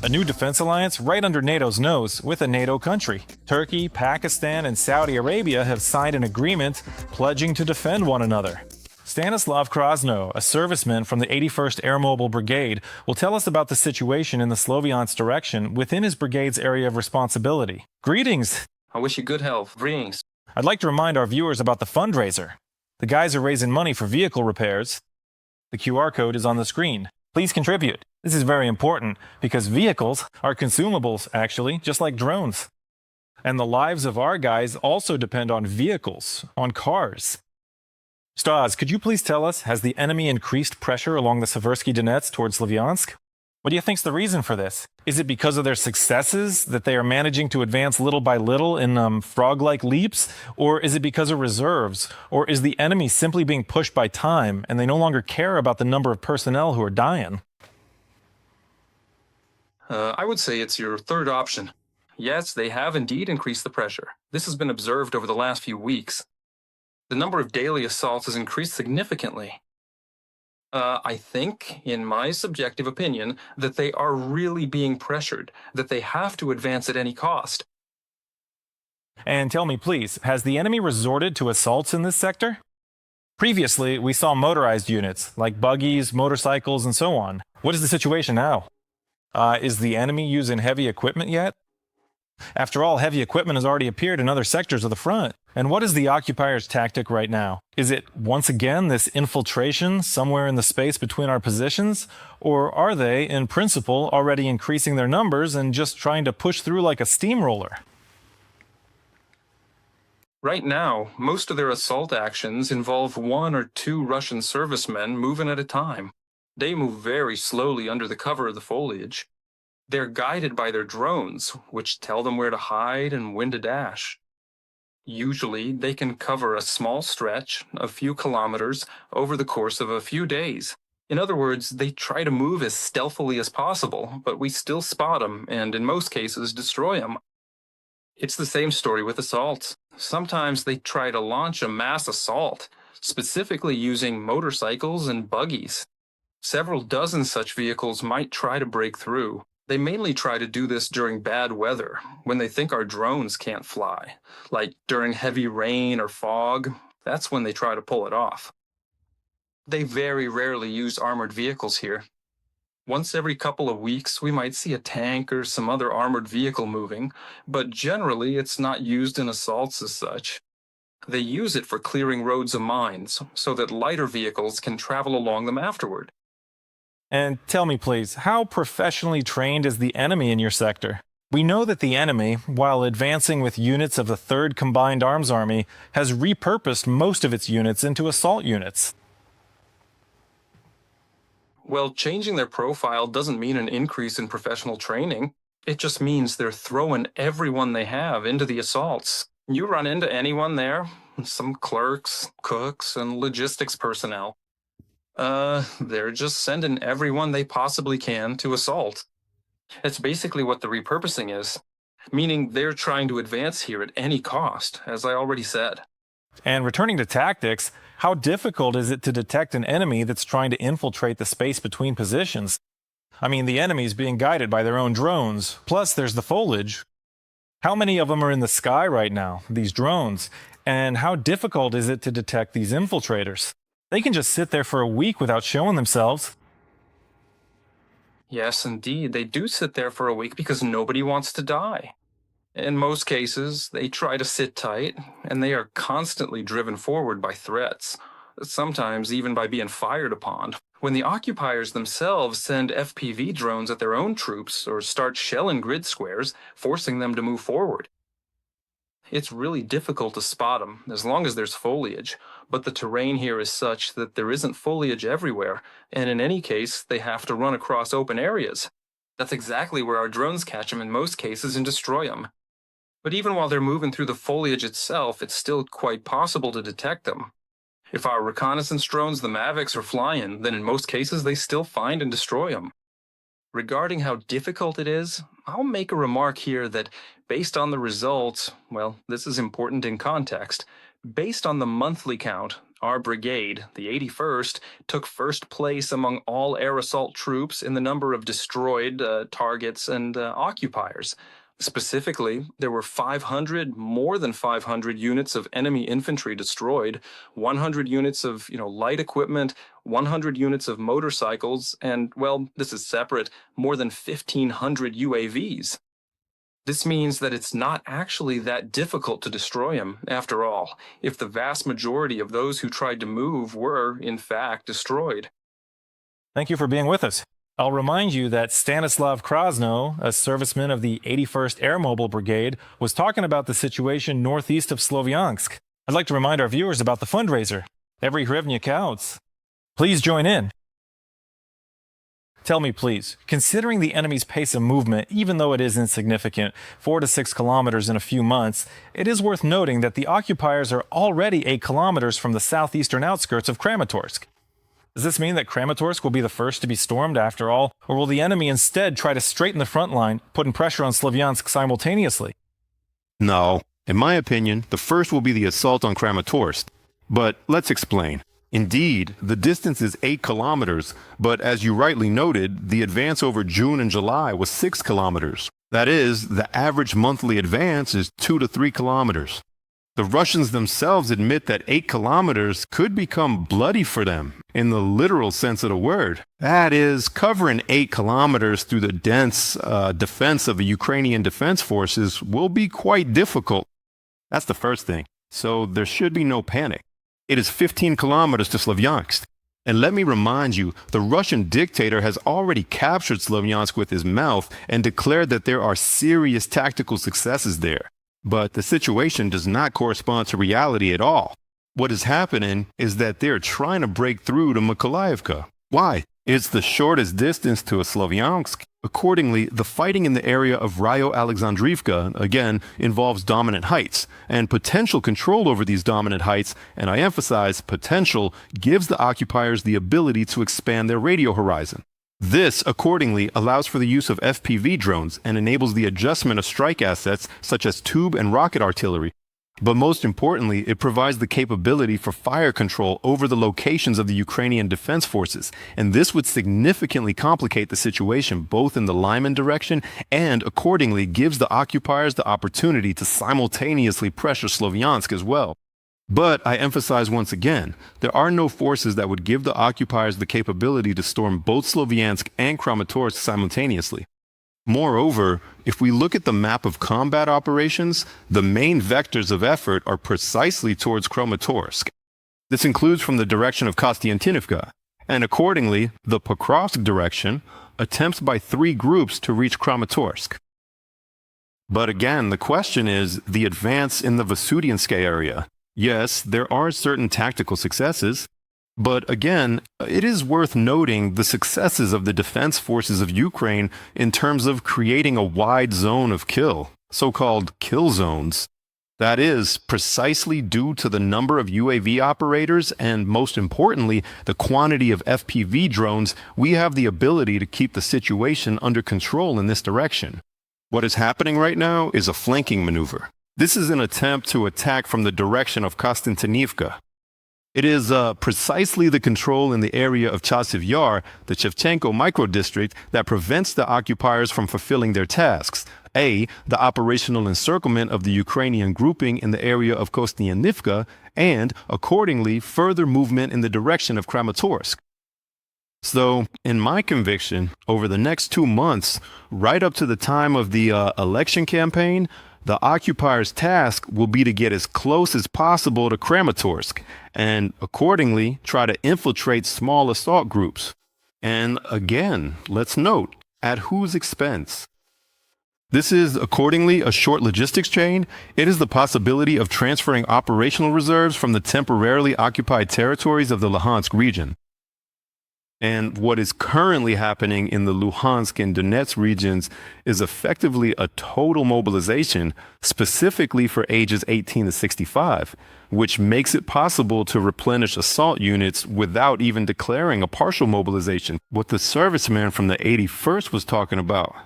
A new defense alliance right under NATO's nose with a NATO country. Turkey, Pakistan, and Saudi Arabia have signed an agreement pledging to defend one another. Stanislav Krasno, a serviceman from the 81st Air Mobile Brigade, will tell us about the situation in the Sloviansk direction within his brigade's area of responsibility. Greetings! I wish you good health. Greetings. I'd like to remind our viewers about the fundraiser. The guys are raising money for vehicle repairs. The QR code is on the screen. Please contribute. This is very important because vehicles are consumables, actually, just like drones. And the lives of our guys also depend on vehicles, on cars. Stas, could you please tell us, has the enemy increased pressure along the Seversky Donets towards Slavyansk? What do you think's the reason for this? Is it because of their successes, that they are managing to advance little by little in frog-like leaps? Or is it because of reserves? Or is the enemy simply being pushed by time and they no longer care about the number of personnel who are dying? I would say it's your third option. Yes, they have indeed increased the pressure. This has been observed over the last few weeks. The number of daily assaults has increased significantly. I think, in my subjective opinion, that they are really being pressured, that they have to advance at any cost. And tell me, please, has the enemy resorted to assaults in this sector? Previously, we saw motorized units, like buggies, motorcycles, and so on. What is the situation now? Is the enemy using heavy equipment yet? After all, heavy equipment has already appeared in other sectors of the front. And what is the occupiers' tactic right now? Is it, once again, this infiltration somewhere in the space between our positions? Or are they, in principle, already increasing their numbers and just trying to push through like a steamroller? Right now, most of their assault actions involve 1 or 2 Russian servicemen moving at a time. They move very slowly under the cover of the foliage. They're guided by their drones, which tell them where to hide and when to dash. Usually, they can cover a small stretch, a few kilometers, over the course of a few days. In other words, they try to move as stealthily as possible, but we still spot them and, in most cases, destroy them. It's the same story with assaults. Sometimes they try to launch a mass assault, specifically using motorcycles and buggies. Several dozen such vehicles might try to break through. They mainly try to do this during bad weather, when they think our drones can't fly. Like during heavy rain or fog, that's when they try to pull it off. They very rarely use armored vehicles here. Once every couple of weeks, we might see a tank or some other armored vehicle moving, but generally it's not used in assaults as such. They use it for clearing roads of mines, so that lighter vehicles can travel along them afterward. And tell me, please, how professionally trained is the enemy in your sector? We know that the enemy, while advancing with units of the 3rd Combined Arms Army, has repurposed most of its units into assault units. Well, changing their profile doesn't mean an increase in professional training. It just means they're throwing everyone they have into the assaults. You run into anyone there, some clerks, cooks, and logistics personnel. They're just sending everyone they possibly can to assault. It's basically what the repurposing is, meaning they're trying to advance here at any cost, as I already said. And returning to tactics, how difficult is it to detect an enemy that's trying to infiltrate the space between positions? I mean, the enemy's being guided by their own drones, plus there's the foliage. How many of them are in the sky right now, these drones? And how difficult is it to detect these infiltrators? They can just sit there for a week without showing themselves. Yes, indeed, they do sit there for a week because nobody wants to die. In most cases, they try to sit tight, and they are constantly driven forward by threats, sometimes even by being fired upon. When the occupiers themselves send FPV drones at their own troops or start shelling grid squares, forcing them to move forward. It's really difficult to spot them as long as there's foliage, but the terrain here is such that there isn't foliage everywhere, and in any case, they have to run across open areas. That's exactly where our drones catch them in most cases and destroy them. But even while they're moving through the foliage itself, it's still quite possible to detect them. If our reconnaissance drones, the Mavics, are flying, then in most cases they still find and destroy them. Regarding how difficult it is, I'll make a remark here that based on the results, well, this is important in context, based on the monthly count, Our brigade, the 81st, took first place among all air assault troops in the number of destroyed targets and occupiers. Specifically, there were more than 500 units of enemy infantry destroyed, 100 units of light equipment, 100 units of motorcycles, and, well, this is separate, more than 1,500 UAVs. This means that it's not actually that difficult to destroy him, after all, if the vast majority of those who tried to move were, in fact, destroyed. Thank you for being with us. I'll remind you that Stanislav Krasno, a serviceman of the 81st Air Mobile Brigade, was talking about the situation northeast of Slovyansk. I'd like to remind our viewers about the fundraiser. Every hryvnia counts. Please join in. Tell me, please, considering the enemy's pace of movement, even though it is insignificant, 4 to 6 kilometers in a few months, it is worth noting that the occupiers are already 8 kilometers from the southeastern outskirts of Kramatorsk. Does this mean that Kramatorsk will be the first to be stormed after all, or will the enemy instead try to straighten the front line, putting pressure on Slovyansk simultaneously? No. In my opinion, the first will be the assault on Kramatorsk. But let's explain. Indeed, the distance is 8 kilometers, but as you rightly noted, the advance over June and July was 6 kilometers. That is, the average monthly advance is 2 to 3 kilometers. The Russians themselves admit that 8 kilometers could become bloody for them, in the literal sense of the word. That is, covering 8 kilometers through the dense defense of the Ukrainian defense forces will be quite difficult. That's the first thing, so there should be no panic. It is 15 kilometers to Slovyansk. And let me remind you, the Russian dictator has already captured Slovyansk with his mouth and declared that there are serious tactical successes there. But the situation does not correspond to reality at all. What is happening is that they're trying to break through to Mykolaiivka. Why? It's the shortest distance to Slovyansk. Accordingly, the fighting in the area of Ryo-Alexandrivka, again, involves dominant heights, and potential control over these dominant heights, and I emphasize potential, gives the occupiers the ability to expand their radio horizon. This, accordingly, allows for the use of FPV drones and enables the adjustment of strike assets such as tube and rocket artillery. But most importantly, it provides the capability for fire control over the locations of the Ukrainian defense forces, and this would significantly complicate the situation both in the Lyman direction and, accordingly, gives the occupiers the opportunity to simultaneously pressure Slovyansk as well. But I emphasize once again, there are no forces that would give the occupiers the capability to storm both Slovyansk and Kramatorsk simultaneously. Moreover, if we look at the map of combat operations, the main vectors of effort are precisely towards Kramatorsk. This includes from the direction of Kostiantynivka, and accordingly, the Pokrovsk direction, attempts by 3 groups to reach Kramatorsk. But again, the question is the advance in the Vasudianska area. Yes, there are certain tactical successes, but again, it is worth noting the successes of the defense forces of Ukraine in terms of creating a wide zone of kill, so-called kill zones. That is precisely due to the number of UAV operators and, most importantly, the quantity of FPV drones. We have the ability to keep the situation under control in this direction. What is happening right now is a flanking maneuver. This is an attempt to attack from the direction of Kostiantynivka. It is precisely the control in the area of Chasiv Yar, the Shevchenko microdistrict, that prevents the occupiers from fulfilling their tasks. A, the operational encirclement of the Ukrainian grouping in the area of Kostiantynivka, and, accordingly, further movement in the direction of Kramatorsk. So, in my conviction, over the next 2 months, right up to the time of the election campaign, the occupiers' task will be to get as close as possible to Kramatorsk and, accordingly, try to infiltrate small assault groups. And again, let's note, at whose expense? This is, accordingly, a short logistics chain. It is the possibility of transferring operational reserves from the temporarily occupied territories of the Luhansk region. And what is currently happening in the Luhansk and Donetsk regions is effectively a total mobilization, specifically for ages 18 to 65, which makes it possible to replenish assault units without even declaring a partial mobilization, what the serviceman from the 81st was talking about.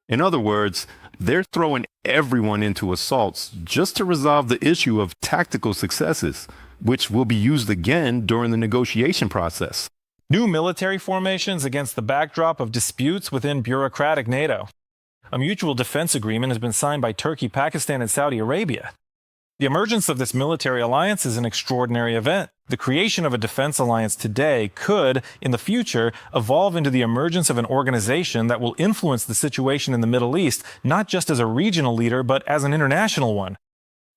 In other words, they're throwing everyone into assaults just to resolve the issue of tactical successes. which will be used again during the negotiation process. New military formations against the backdrop of disputes within bureaucratic NATO. A mutual defense agreement has been signed by Turkey, Pakistan, and Saudi Arabia. The emergence of this military alliance is an extraordinary event. The creation of a defense alliance today could, in the future, evolve into the emergence of an organization that will influence the situation in the Middle East, not just as a regional leader, but as an international one.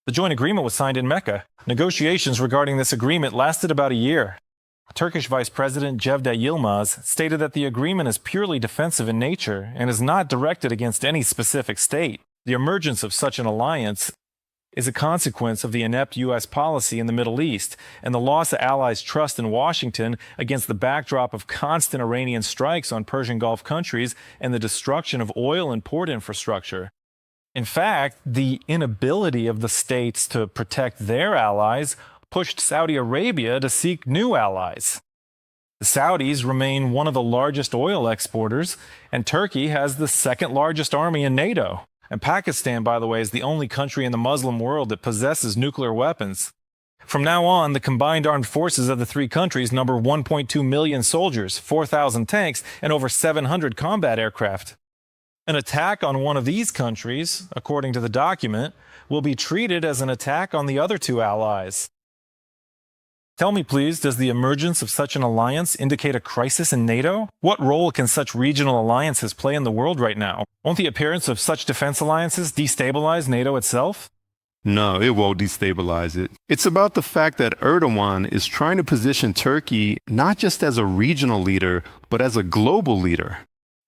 The joint agreement was signed in Mecca. Negotiations regarding this agreement lasted about a year. Turkish Vice President Cevdet Yılmaz stated that the agreement is purely defensive in nature and is not directed against any specific state. The emergence of such an alliance is a consequence of the inept U.S. policy in the Middle East and the loss of allies' trust in Washington against the backdrop of constant Iranian strikes on Persian Gulf countries and the destruction of oil and port infrastructure. In fact, the inability of the states to protect their allies pushed Saudi Arabia to seek new allies. The Saudis remain one of the largest oil exporters, and Turkey has the second largest army in NATO. And Pakistan, by the way, is the only country in the Muslim world that possesses nuclear weapons. From now on, the combined armed forces of the three countries number 1.2 million soldiers, 4,000 tanks, and over 700 combat aircraft. An attack on one of these countries, according to the document, will be treated as an attack on the other two allies. Tell me, please, does the emergence of such an alliance indicate a crisis in NATO? What role can such regional alliances play in the world right now? Won't the appearance of such defense alliances destabilize NATO itself? No, it won't destabilize it. It's about the fact that Erdogan is trying to position Turkey not just as a regional leader, but as a global leader.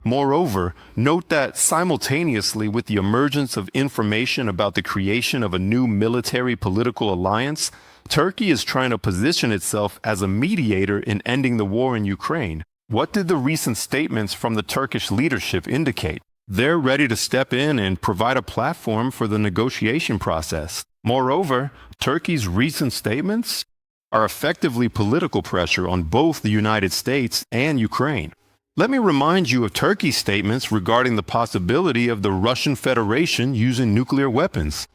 Moreover, note that simultaneously with the emergence of information about the creation of a new military political alliance, Turkey is trying to position itself as a mediator in ending the war in Ukraine. What did the recent statements from the Turkish leadership indicate? They're ready to step in and provide a platform for the negotiation process. Moreover, Turkey's recent statements are effectively political pressure on both the United States and Ukraine. Let me remind you of Turkey's statements regarding the possibility of the Russian Federation using nuclear weapons.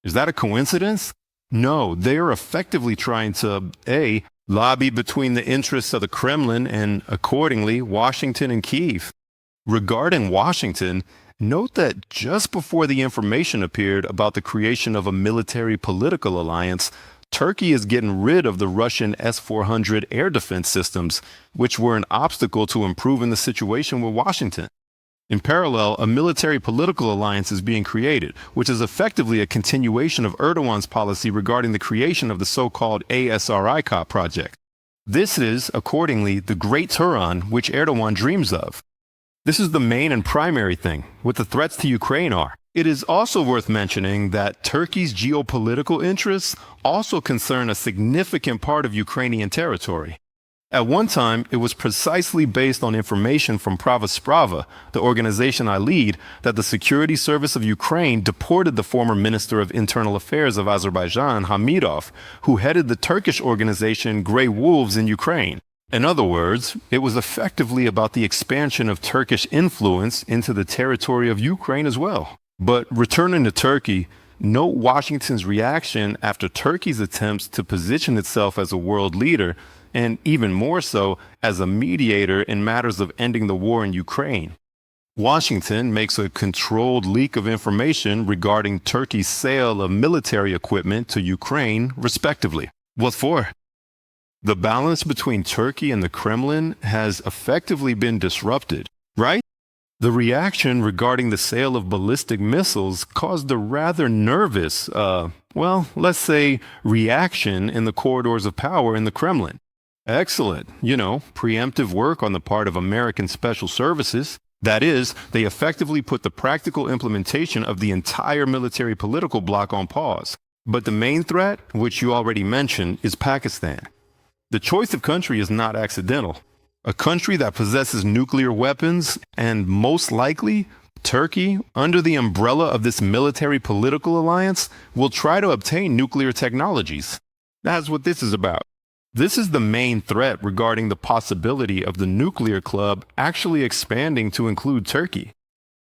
Is that a coincidence? No, they are effectively trying to, A, lobby between the interests of the Kremlin and, accordingly, Washington and Kyiv. Regarding Washington, note that just before the information appeared about the creation of a military political alliance, Turkey is getting rid of the Russian S-400 air defense systems, which were an obstacle to improving the situation with Washington. In parallel, a military political alliance is being created, which is effectively a continuation of Erdogan's policy regarding the creation of the so-called ASRICOP project. This is, accordingly, the Great Turan which Erdogan dreams of. This is the main and primary thing, what the threats to Ukraine are. It is also worth mentioning that Turkey's geopolitical interests also concern a significant part of Ukrainian territory. At one time, it was precisely based on information from Prava Sprava, the organization I lead, that the Security Service of Ukraine deported the former Minister of Internal Affairs of Azerbaijan, Hamidov, who headed the Turkish organization Grey Wolves in Ukraine. In other words, it was effectively about the expansion of Turkish influence into the territory of Ukraine as well. But returning to Turkey, note Washington's reaction after Turkey's attempts to position itself as a world leader, and even more so as a mediator in matters of ending the war in Ukraine. Washington makes a controlled leak of information regarding Turkey's sale of military equipment to Ukraine, respectively. What for? The balance between Turkey and the Kremlin has effectively been disrupted, right? The reaction regarding the sale of ballistic missiles caused a rather nervous, let's say, reaction in the corridors of power in the Kremlin. Excellent, preemptive work on the part of American special services. That is, they effectively put the practical implementation of the entire military political bloc on pause. But the main threat, which you already mentioned, is Pakistan. The choice of country is not accidental. A country that possesses nuclear weapons and, most likely, Turkey, under the umbrella of this military political alliance, will try to obtain nuclear technologies. That's what this is about. This is the main threat regarding the possibility of the nuclear club actually expanding to include Turkey.